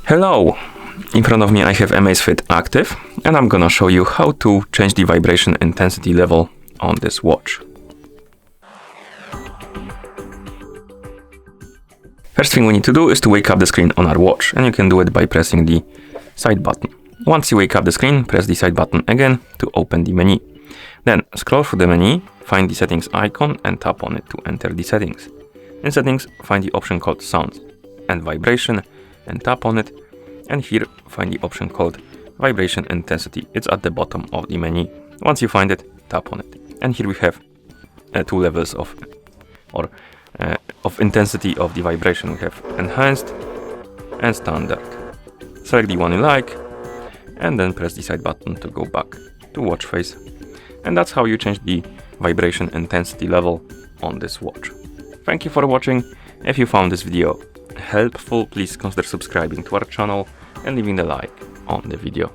Hello! In front of me I have AMAZFIT Active and I'm gonna show you how to change the vibration intensity level on this watch. First thing we need to do is to wake up the screen on our watch, and you can do it by pressing the side button. Once you wake up the screen, press the side button again to open the menu. Then scroll through the menu, find the settings icon and tap on it to enter the settings. In settings, find the option called sounds and vibration and tap on it, and here find the option called vibration intensity. It's at the bottom of the menu. Once you find it, tap on it. And here we have two levels of intensity of the vibration. We have enhanced and standard. Select the one you like and then press the side button to go back to watch face. And that's how you change the vibration intensity level on this watch. Thank you for watching. If you found this video helpful, please consider subscribing to our channel and leaving a like on the video.